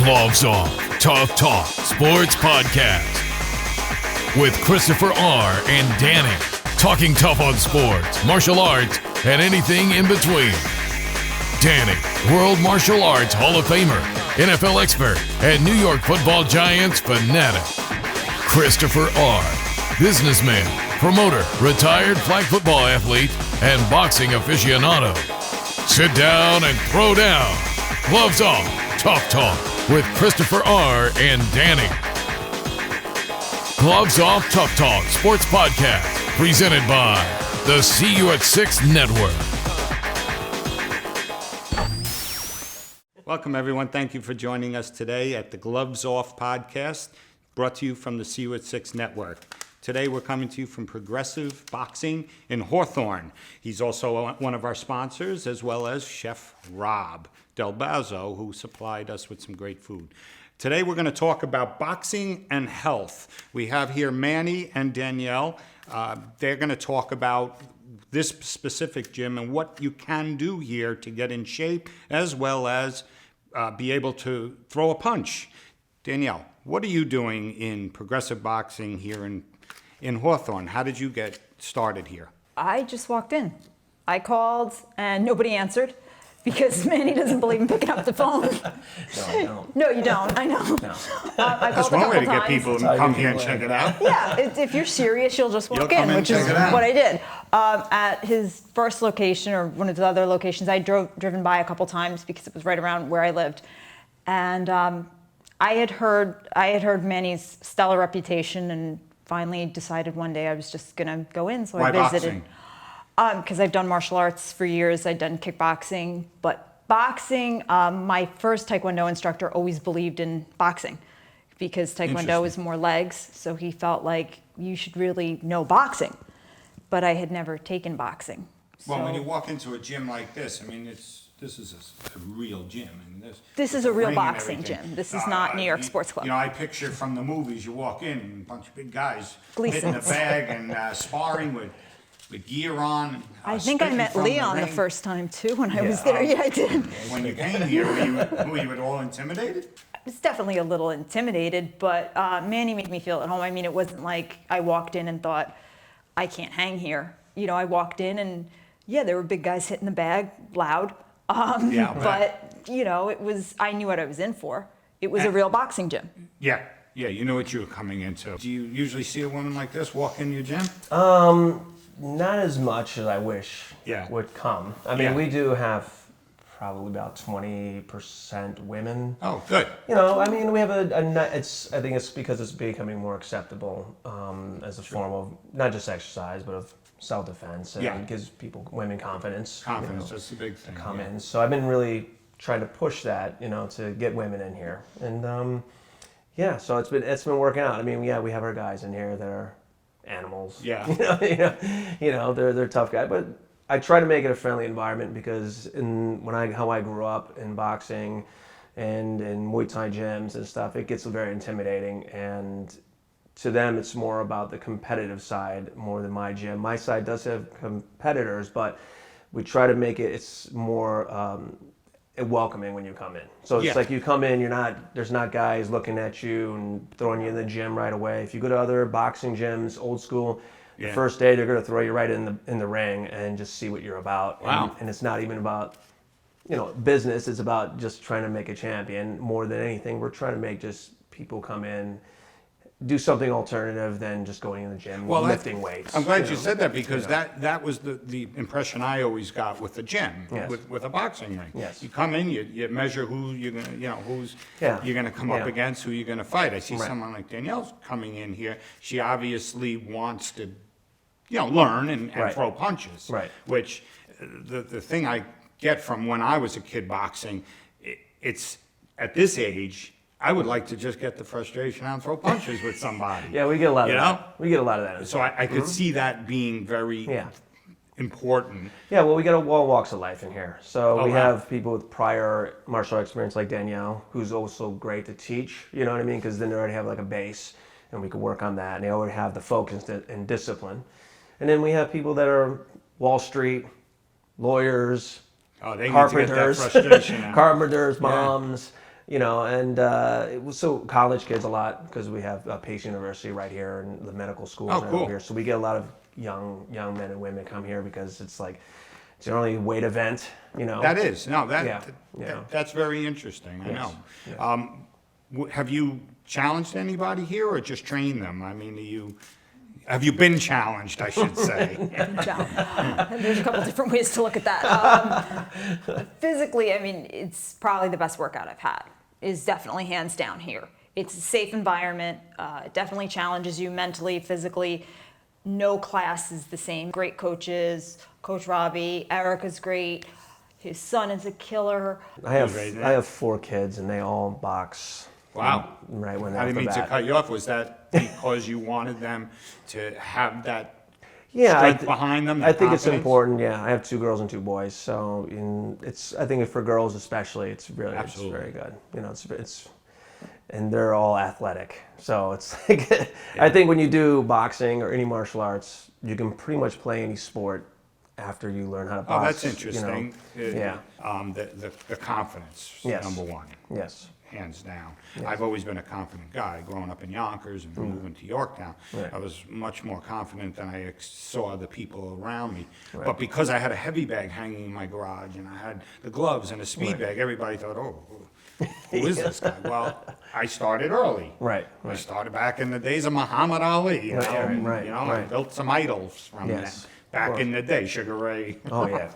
Gloves Off, Tough Talk Sports Podcast with Christopher R. and Danny, talking tough on sports, martial arts, and anything in between. Danny, World Martial Arts Hall of Famer, NFL expert, and New York Football Giants fanatic. Christopher R., businessman, promoter, retired flag football athlete, and boxing aficionado. Sit down and throw down. Gloves Off, Tough Talk with Christopher R. and Danny. Gloves Off Tough Talk Sports Podcast, presented by the See You at 6 Network. Welcome, everyone. Thank you for joining us today at the Gloves Off Podcast, brought to you from the See You at 6 Network. Today, we're coming to you from Progressive Boxing in Hawthorne. He's also one of our sponsors, as well as Chef Rob Del Bazzo, who supplied us with some great food. Today, we're going to talk about boxing and health. We have here Manny and Danielle. They're going to talk about this specific gym and what you can do here to get in shape, as well as be able to throw a punch. Danielle, what are you doing in progressive boxing here in Hawthorne? How did you get started here? I just walked in. I called and nobody answered because Manny doesn't believe in picking up the phone. No, I don't. No, you don't. I know. No. I That's called a one way couple to get times. people to come here and check it out. Yeah, if you're serious, you'll just walk You'll come in, in which and is check it out. what I did. At his first location or one of the other locations, I driven by a couple times because it was right around where I lived, and I had heard Manny's stellar reputation, and finally decided one day I was just gonna go in. So Why I visited. boxing? Because I've done martial arts for years. I'd done kickboxing, but boxing, my first Taekwondo instructor always believed in boxing because Taekwondo is more legs. So he felt like you should really know boxing, but I had never taken boxing. Well, when So- you walk into a gym like this, I mean, this is a real gym. I mean, This is with a the real ring and boxing everything. gym. This is not New York you- Sports Club. You know, I picture from the movies, you walk in, and a bunch of big guys hitting the Gleasons. bag and sparring with gear on. I think I spitting met from Leon the ring. first time too when I was there. Yeah, I did. When you came here, were you at all intimidated? I was definitely a little intimidated, but Manny made me feel at home. I mean, it wasn't like I walked in and thought, I can't hang here. You know, I walked in and, yeah, there were big guys hitting the bag, loud. Yeah, I'll bet. But, you know, I knew what I was in for. It was a real boxing gym. Yeah, you knew what you were coming into. Do you usually see a woman like this walk in your gym? Not as much as I wish Yeah. would come. I mean, Yeah. we do have probably about 20% women. Oh, good. You know, I mean, we have I think it's because it's becoming more acceptable as a form of not just exercise, but of self-defense. And Yeah. it gives women confidence. Confidence, that's the big thing. Come yeah. in. So I've been really trying to push that, to get women in here. And yeah, so it's been working out. I mean, yeah, we have our guys in here that are animals. Yeah. They're tough guys, but I try to make it a friendly environment because how I grew up in boxing and in Muay Thai gyms and stuff, it gets very intimidating, and to them it's more about the competitive side more than my gym. My side does have competitors, but we try to make it's more welcoming when you come in. So it's Yeah. like you come in, there's not guys looking at you and throwing you in the gym right away. If you go to other boxing gyms, old school, the first day they're going to throw you right in the ring and just see what you're about. Wow. And it's not even about business. It's about just trying to make a champion more than anything. We're trying to make just people come in, do something alternative than just going in the gym, lifting weights. I'm glad you said that because that was the impression I always got with the gym, Yes. with a boxing ring. Yes. You come in, you measure who you're gonna, who's Yeah. you're gonna come up Yeah. against, who you're gonna fight. I see Right. someone like Danielle's coming in here. She obviously wants to, learn and Right. throw punches. Right. Which the thing I get from when I was a kid boxing, it's at this age. I would like to just get the frustration out and throw punches with somebody. Yeah, we get a lot of You that. know? We get a lot of that. So I could see that being very Yeah. important. Yeah, well, we got all walks of life in here. So we wow. have people with prior martial arts experience like Danielle, who's also great to teach, you know what I mean? Because then they already have like a base, and we can work on that. And they already have the focus and discipline. And then we have people that are Wall Street, lawyers, Oh, they need to get that carpenters, frustration out. carpenters, moms, You know, and it was so college kids a lot because we have Pace University right here and the medical schools Oh, right cool. over here. So we get a lot of young men and women come here because it's like it's the only weight event, you know. That is. No, that's very interesting. I Yes. know. Yeah. Have you challenged anybody here or just trained them? I mean, have you been challenged, I should say? There's a couple different ways to look at that. Physically, I mean, it's probably the best workout I've had. Is definitely hands down here. It's a safe environment. It definitely challenges you mentally, physically. No class is the same. Great coaches, Coach Robbie, Erica's great. His son is a killer. I have 4 kids and they all box. Wow. Right when I didn't mean to cut you off. Was that because you wanted them to have that strength behind them? I think it's confidence? important. Yeah, I have 2 girls and 2 boys, so I think for girls especially, it's really it's very good. You know, it's and they're all athletic, so it's like I think when you do boxing or any martial arts, you can pretty much play any sport after you learn how to box. Oh, that's interesting. You know? Yeah. The confidence, Yes. number one. Yes. Hands down. I've always been a confident guy. Growing up in Yonkers and moving to Yorktown, Right. I was much more confident than I saw the people around me. Right. But because I had a heavy bag hanging in my garage and I had the gloves and a speed bag, everybody thought, oh, who is this guy? Well, I started early. Right. I started back in the days of Muhammad Ali. You know, I built some idols from that. Back in the day, Sugar Ray. Oh yeah.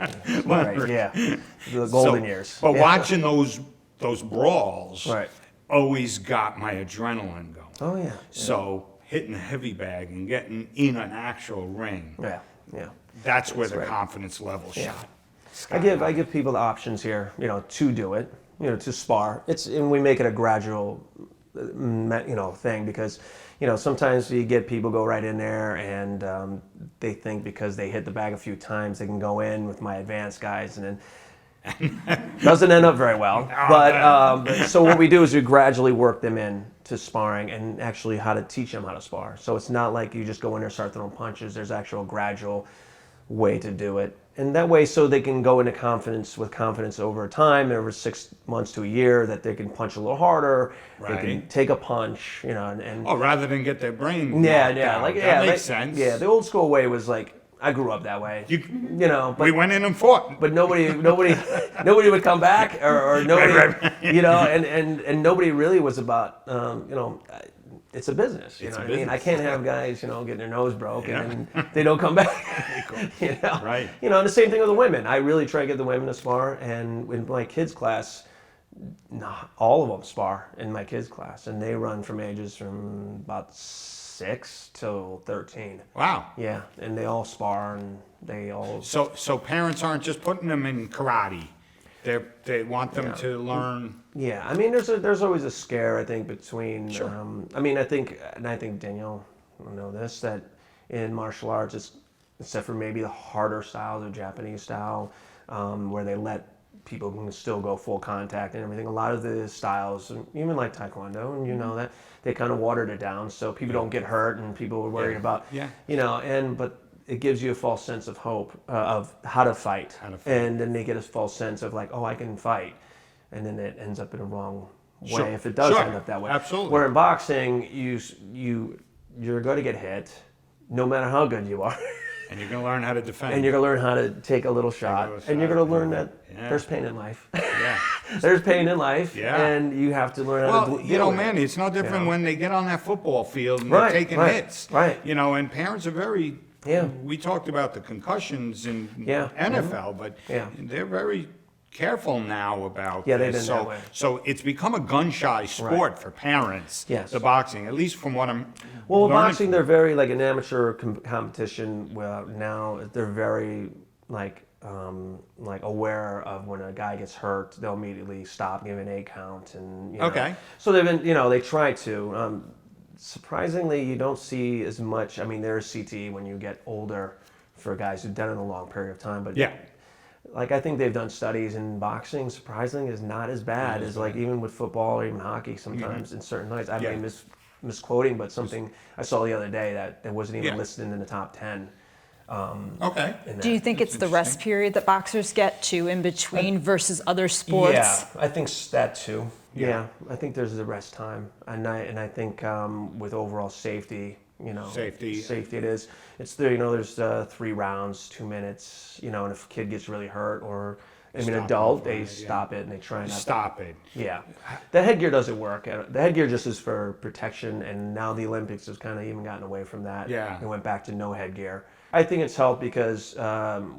Right. Yeah. The golden years. But watching those brawls Right. always got my adrenaline going. Oh yeah. So hitting a heavy bag and getting in an actual ring, Yeah. Yeah. that's where the confidence level shot. I give people the options here, you know, to do it, you know, to spar. And we make it a gradual, you know, thing because, you know, sometimes you get people go right in there and they think because they hit the bag a few times they can go in with my advanced guys and then doesn't end up very well. But so what we do is we gradually work them in to sparring and actually how to teach them how to spar. So it's not like you just go in there and start throwing punches. There's actual gradual way to do it. And that way so they can go into confidence over time, over 6 months to a year, that they can punch a little harder, they can take a punch, you know, and rather than get their brain yeah, knocked out. that makes sense. Yeah, the old school way was like, I grew up that way. You know, but we went in and fought. But nobody would come back or nobody, right. You know, and nobody really was about, you know, it's a business, you know what I mean? I can't have guys, you know, getting their nose broken and they don't come back, you know? Right. You know, and the same thing with the women. I really try to get the women to spar, and in my kids' class, all of them spar in my kids' class, and they run from ages from about 6 till 13. Wow. Yeah, and they all spar, and they all... So parents aren't just putting them in karate. They want them to learn. Yeah, I mean, there's always a scare, I think, between. Sure. I mean, I think Danielle will know this, that in martial arts, it's, except for maybe the harder style, the Japanese style, where they let people can still go full contact and everything. A lot of the styles, even like Taekwondo, and you know that, they kind of watered it down so people don't get hurt and people are worried about, you know, but it gives you a false sense of hope of how to fight. And then they get a false sense of like, oh, I can fight. And then it ends up in a wrong way if it does end up that way. Absolutely. Where in boxing, you're going to get hit no matter how good you are. And you're going to learn how to defend. And you're going to learn how to take a little shot. And you're going to learn that there's pain in life. Yeah. There's pain in life. Yeah. And you have to learn how to Well, you know, Manny, it's no different when they get on that football field and they're taking hits. Right. You know, and parents are very... Yeah. We talked about the concussions in NFL, but Mm-hmm. they're very careful now about they've this. been that way. So it's become a gun-shy sport for parents, Yes. the boxing, at least from what I'm Well, learning. boxing, they're very, like an amateur competition. Well, now they're very, like aware of when a guy gets hurt, they'll immediately stop, give an 8 count. And, you know. Okay. So they've been, you know, they try to. Surprisingly, you don't see as much. I mean, there's CTE when you get older for guys who've done it a long period of time. But like I think they've done studies in boxing, surprisingly, is not as bad as like even with football or even hockey sometimes in certain nights. I may misquoting, but something I saw the other day that wasn't even listed in the top 10. Okay. Do you think it's the rest period that boxers get to in between versus other sports? Yeah, I think that too. Yeah, I think there's the rest time, and I think with overall safety, safety it is. It's there. There's 3 rounds, 2 minutes. And if a kid gets really hurt or an adult, they stop it and they try not stop it. Yeah, the headgear doesn't work. The headgear just is for protection, and now the Olympics has kind of even gotten away from that. Yeah, and went back to no headgear. I think it's helped because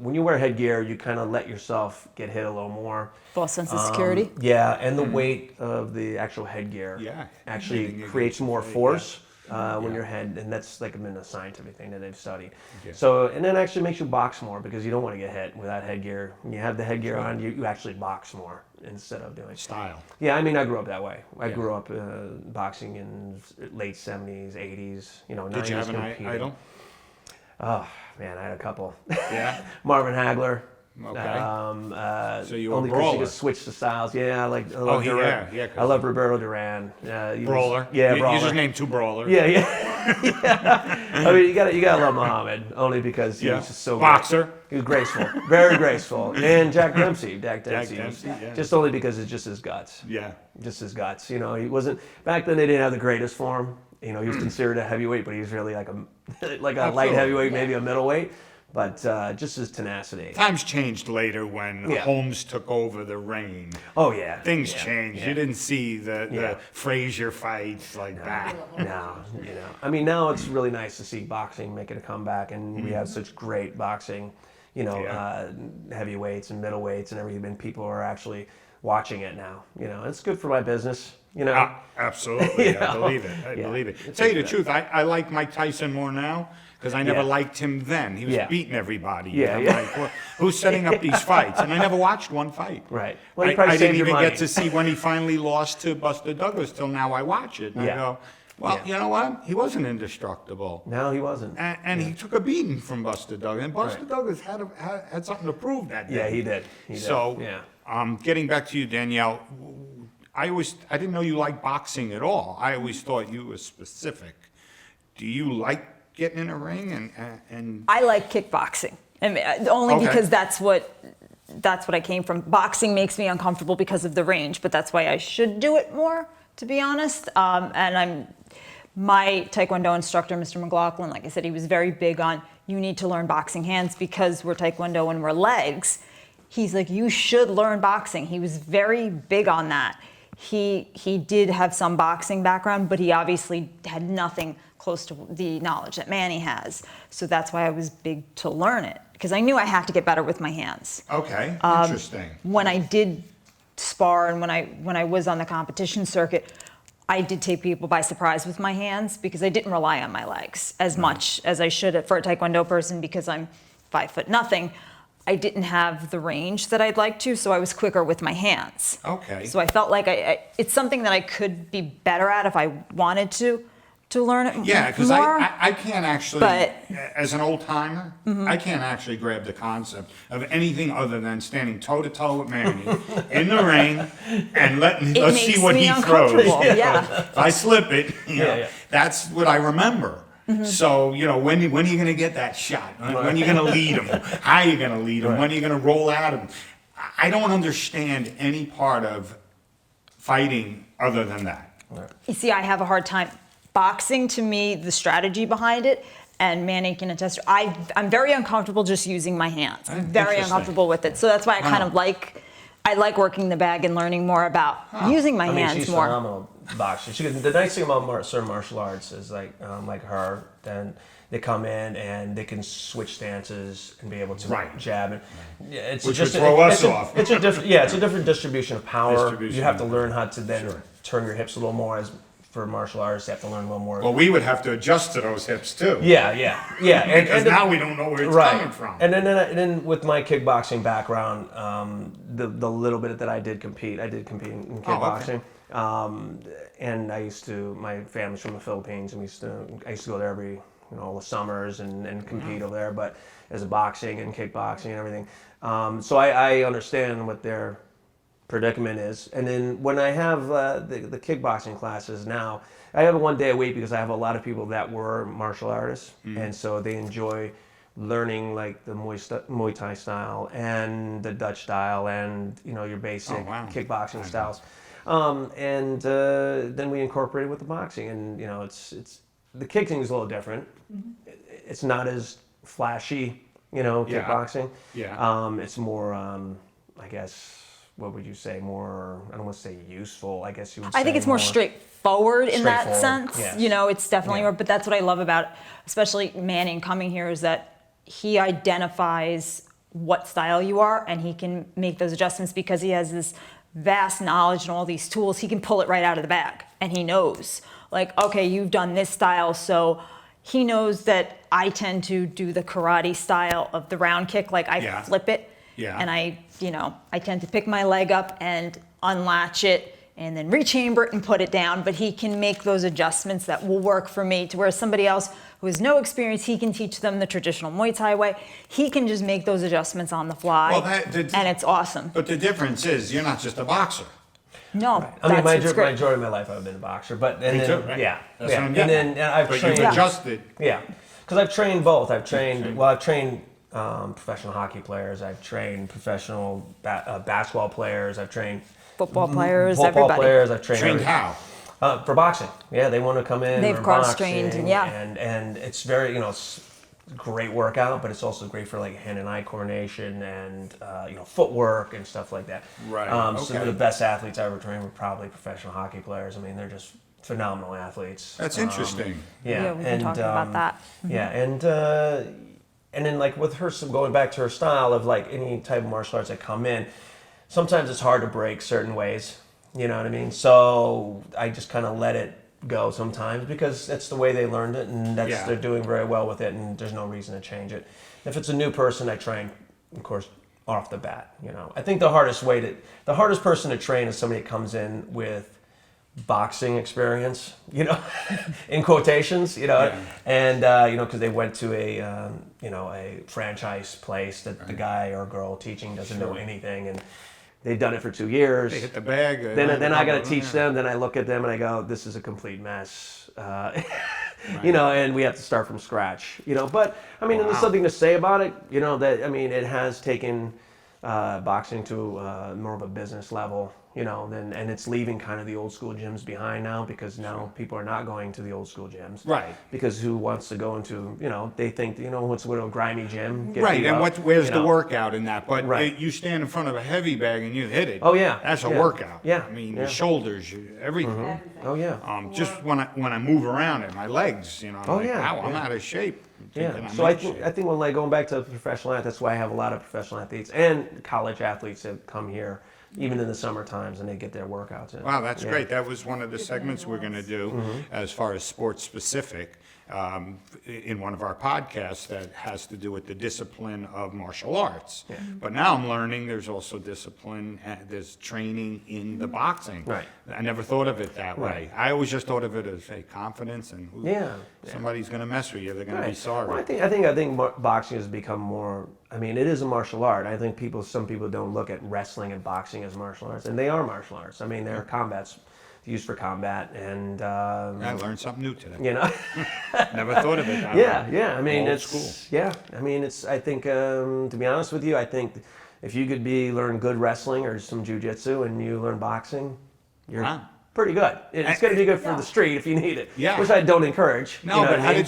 when you wear headgear, you kind of let yourself get hit a little more. False sense of security. Yeah, and the weight of the actual headgear actually creates more force when your head, and that's like been a scientific thing that they've studied. Yeah. So, and that actually makes you box more because you don't want to get hit without headgear. When you have the headgear on, you actually box more instead of doing style. Yeah, I mean, I grew up that way. I grew up boxing in late 70s, 80s. 90s. Did you have an idol? Oh man, I had a couple. Yeah. Marvin Hagler. Okay. So you were only because you could switch the styles. Yeah, I love Duran. Yeah. I love Roberto Duran. Brawler. Brawler. You just named 2 brawlers. Yeah. I mean, you gotta love Muhammad only because he was just so boxer. Great. He was graceful, very graceful, and Jack Dempsey. Yeah. Just only because it's just his guts. Yeah. Just his guts. He wasn't back then. They didn't have the greatest form. He was considered a heavyweight, but he was really like a light heavyweight, maybe a middleweight. But just his tenacity. Times changed later when Holmes took over the reign. Oh, yeah. Things changed. Yeah. You didn't see the Frazier fights like that. No. I mean, now it's really nice to see boxing making a comeback, and we have such great boxing, heavyweights and middleweights and everything, and people are actually watching it now. It's good for my business. Absolutely. I believe it. To tell you the truth, I like Mike Tyson more now. Because I never liked him then. He was beating everybody. I'm like, well, who's setting up these fights? And I never watched one fight. Right. Well, I didn't even get to see when he finally lost to Buster Douglas till now I watch it. And I go, well, you know what? He wasn't indestructible. No, he wasn't. And he took a beating from Buster Douglas. And Buster Douglas had something to prove that day. Yeah, he did. So, getting back to you, Danielle, I didn't know you liked boxing at all. I always thought you were specific. Do you like getting in a ring and I like kickboxing, and only because that's what I came from. Boxing makes me uncomfortable because of the range, but that's why I should do it more, to be honest. And my Taekwondo instructor, Mr. McLaughlin, like I said, he was very big on you need to learn boxing hands because we're Taekwondo and we're legs. He's like, you should learn boxing. He was very big on that. He did have some boxing background, but he obviously had nothing close to the knowledge that Manny has. So that's why I was big to learn it, because I knew I had to get better with my hands. Okay, interesting. When I did spar and when I was on the competition circuit, I did take people by surprise with my hands because I didn't rely on my legs as much as I should for a Taekwondo person because I'm 5'0". I didn't have the range that I'd like to, so I was quicker with my hands. Okay. So I felt like it's something that I could be better at if I wanted to learn it more. Yeah, because I can't actually, as an old timer, I can't actually grab the concept of anything other than standing toe-to-toe with Manny in the ring and let's see what he throws. Yeah. If I slip it, that's what I remember. So, when are you going to get that shot? When are you going to lead him? How are you going to lead him? When are you going to roll at him? I don't understand any part of fighting other than that. You see, I have a hard time. Boxing, to me, the strategy behind it, and Manny can attest, I'm very uncomfortable just using my hands. I'm very uncomfortable with it. So that's why I kind of like working the bag and learning more about using my hands she's more. Phenomenal boxer. The nice thing about certain martial arts is like her, then they come in and they can switch stances and be able to jab. And it's Which just would throw us off. It's a different distribution of power. You have to learn how to then turn your hips a little more. As for martial artists, you have to learn a little more. Well, we would have to adjust to those hips too. Yeah. Because now we don't know where it's coming from. And then with my kickboxing background, the little bit that I did compete in kickboxing. And my family's from the Philippines, and I used to go there every all the summers and compete over there, but as a boxing and kickboxing and everything. So I understand what their predicament is. And then when I have the kickboxing classes now, I have it 1 day a week because I have a lot of people that were martial artists, and so they enjoy learning like the Muay Thai style and the Dutch style and your basic kickboxing styles. And then we incorporated with the boxing, and it's the kicking is a little different. It's not as flashy, kickboxing. Yeah. It's more, I guess. What would you say? More, I don't want to say useful. I guess you would say. I think it's more straightforward in that straightforward, sense. yes. It's definitely more, but that's what I love about, especially Manning coming here, is that he identifies what style you are and he can make those adjustments because he has this vast knowledge and all these tools. He can pull it right out of the bag and he knows, like, okay, you've done this style, so he knows that I tend to do the karate style of the round kick, like I flip it. Yeah. And I tend to pick my leg up and unlatch it and then rechamber it and put it down. But he can make those adjustments that will work for me, to where somebody else who has no experience, he can teach them the traditional Muay Thai way. He can just make those adjustments on the fly, and it's awesome. But the difference is you're not just a boxer. No, Right. I mean, majority of my life I've been a boxer, but Me too, right? yeah, That's yeah. what I'm getting And then I've But trained. you've adjusted. Yeah, because I've trained both. I've trained professional hockey players. I've trained professional basketball players. I've trained Football players, football everybody. players. I've trained Trained how? for boxing. Yeah, they want to come in. They've learn cross-trained, boxing, yeah. and it's very it's a great workout, but it's also great for like hand and eye coordination and footwork and stuff like that. Right, Some of the best athletes I ever trained were probably professional hockey players. I mean, they're just phenomenal athletes. That's interesting. Yeah, we've been talking about that. Yeah, and then like with her, going back to her style of like any type of martial arts that come in, sometimes it's hard to break certain ways. You know what I mean? So I just kind of let it go sometimes because that's the way they learned it, and they're doing very well with it, and there's no reason to change it. If it's a new person, I train, of course, off the bat. I think the hardest person to train is somebody that comes in with boxing experience, in quotations, and because they went to a franchise place that the guy or girl teaching doesn't know anything, and they've done it for 2 years. They hit the bag. Then I got to teach them. Then I look at them and I go, this is a complete mess. And we have to start from scratch. But I mean, there's something to say about it. That it has taken boxing to more of a business level. And it's leaving kind of the old school gyms behind now, because now people are not going to the old school gyms. Right. Because who wants to go into, they think, what's with a grimy gym? Right, and where's the workout in that? But Right. you stand in front of a heavy bag and you hit it. Oh, yeah. That's a Yeah. workout. Yeah. I mean, Yeah. your shoulders, everything. Oh, yeah. Just when I move around and my legs, I'm Oh, like, yeah, wow, I'm yeah. out of shape. Yeah, Thinking I'm so in I think when like going back to professional athletes, that's why I have a lot of professional athletes and college athletes that come here, even in the summer times, and they get their workouts in. Wow, that's Yeah. great. That was one of the segments we're going to do as far as sports specific in one of our podcasts that has to do with the discipline of martial arts. Yeah. But now I'm learning there's also discipline, there's training in the boxing. Right. I never thought of it that way. Right. I always just thought of it as confidence and somebody's going to mess with you, they're going to be sorry. Well, I think boxing has become more. I mean, it is a martial art. I think some people don't look at wrestling and boxing as martial arts, and they are martial arts. I mean, they're combats used for combat, and I learned something new today. Never thought of it that way. Yeah. I mean, Old it's school. Yeah. I mean, it's. I think to be honest with you, I think if you could learn good wrestling or some jujitsu and you learn boxing, you're pretty good. It's going to be good for the street if you need it. Yeah. Which I don't encourage. No, but how I mean?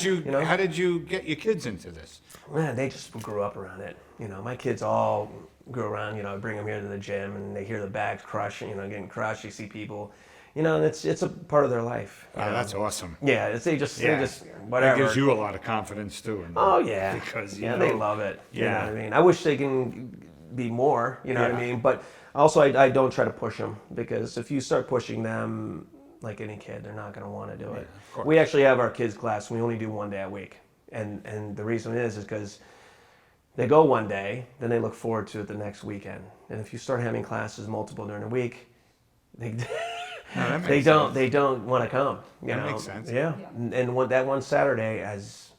did you get your kids into this? Man, they just grew up around it. My kids all grew around. I bring them here to the gym, and they hear the bags crushing. Getting crushed. You see people. And it's a part of their life. Wow, that's awesome. Yeah, they just That whatever. gives you a lot of confidence too. Oh yeah, because they love it. Yeah. You know what I mean? I wish they can be more. You know what I mean? But also, I don't try to push them, because if you start pushing them like any kid, they're not going to want to do it. of course. We actually have our kids class. We only do one day a week, and the reason is because they go one day, then they look forward to it the next weekend. And if you start having classes multiple during the week, they don't want to come. That makes sense. Yeah, and that one Saturday is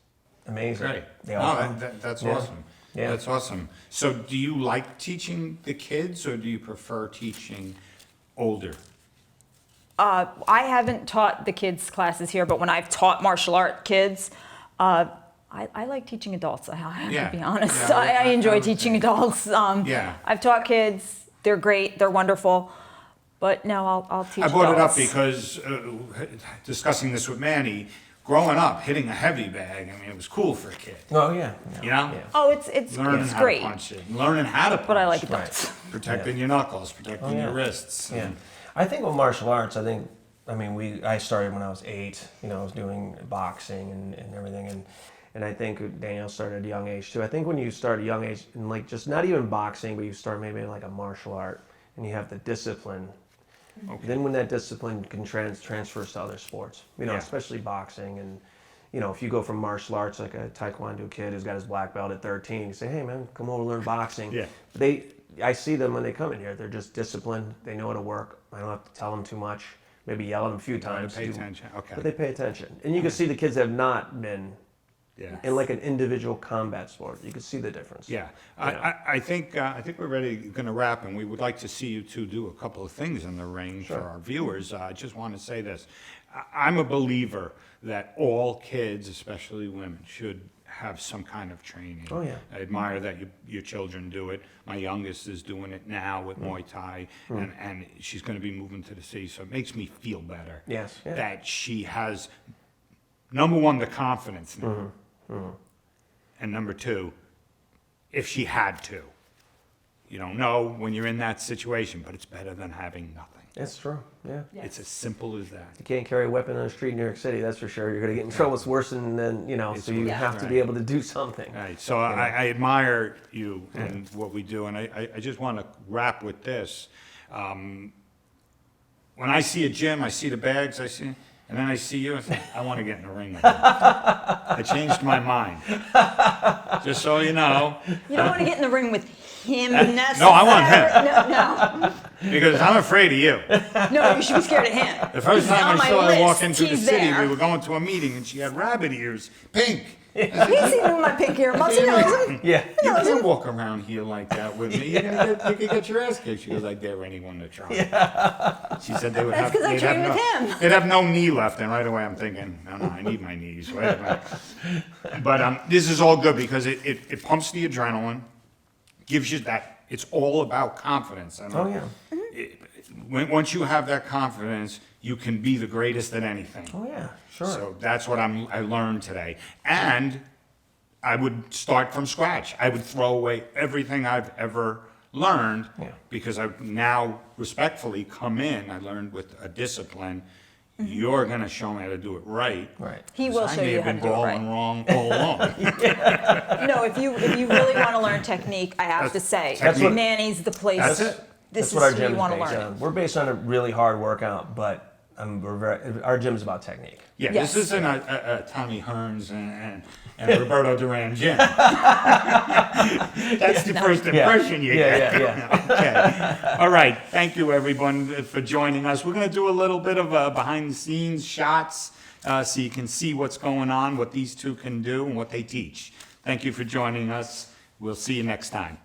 amazing. Great. They all come. That's Yeah. awesome. Yeah. That's awesome. So do you like teaching the kids, or do you prefer teaching older? I haven't taught the kids classes here, but when I've taught martial art kids, I like teaching adults. I have Yeah. to be honest. Yeah, I enjoy would teaching say. adults. Yeah. I've taught kids. They're great. They're wonderful. But now I'll teach I brought it up adults. because discussing this with Manny, growing up, hitting a heavy bag, I mean, it was cool for a kid. Oh yeah. You know? Yeah. Oh, it's Learning how great. to punch it. Learning how to punch. But I like Right. adults. Protecting your knuckles, protecting Oh, yeah. your wrists. Yeah, and- I think with martial arts, I started when I was 8. You know, I was doing boxing and everything, and I think Daniel started at a young age too. I think when you start at a young age, and like just not even boxing, but you start maybe like a martial art, and you have the discipline. Okay. Then when that discipline can transfers to other sports, you know, Yeah. especially boxing, and you know, if you go from martial arts like a taekwondo kid who's got his black belt at 13, you say, hey man, come over learn boxing. Yeah. I see them when they come in here. They're just disciplined. They know how to work. I don't have to tell them too much. Maybe yell at them a few times. Pay attention. Okay. But they pay attention. And you can see the kids that have not been Yeah. in like an individual combat sport. You can see the difference. Yeah, Yeah. I think we're ready, going to wrap, and we would like to see you two do a couple of things in the ring for our viewers. I just want to say this: I'm a believer that all kids, especially women, should have some kind of training. Oh, yeah. I admire that your children do it. My youngest is doing it now with Muay Thai, and she's going to be moving to the city, so it makes me feel better. Yes, yeah. That she has, number one, the confidence now. And number two, if she had to. You don't know when you're in that situation, but it's better than having nothing. That's true. Yeah. It's as simple as that. You can't carry a weapon on the street in New York City, that's for sure. You're going to get in trouble. It's worse than you know, so you worse. have to be Right. able to do something. Right. So I admire you and what we do, and I just want to wrap with this. When I see a gym, I see the bags, and then I see you, and think, I want to get in the ring with you. I changed my mind. Just so you know. You don't want to get in the ring with him No, necessarily. I want him. No, Because I'm afraid of you. no, you should be scared of him. The first He's time on I my saw her walk list. into the He's city, there. we were going to a meeting, and she had rabbit ears, pink. He's seen my pink ear. Must he knows him? Yeah. You can't walk around here like that with me. You could get your ass kicked. She goes, I dare anyone to try. She said they would That's have. 'cause I they'd trained have with no, him. They'd have no knee left, and right away I'm thinking, no, I need my knees. Wait a minute. But this is all good because it pumps the adrenaline, gives you that. It's all about confidence. And Oh, yeah. once you have that confidence, you can be the greatest at anything. Oh, yeah. Sure. So that's what I learned today. And I would start from scratch. I would throw away everything I've ever learned because I've now respectfully come in. I learned with a discipline. You're going to show me how to do it right. Right. He will 'Cause show I may you have how to been do it balling right. wrong all along. No, if you really want to learn technique, I have to say, That's what- Manny's the place. That's it. This That's what our is who gym you is want to based learn. on. We're based on a really hard workout, but our gym's about technique. Yeah, Yes. this isn't a Tommy Hearns and Roberto Duran gym. That's the first impression you get. Yeah. Okay. All right. Thank you, everyone, for joining us. We're going to do a little bit of behind-the-scenes shots so you can see what's going on, what these two can do, and what they teach. Thank you for joining us. We'll see you next time.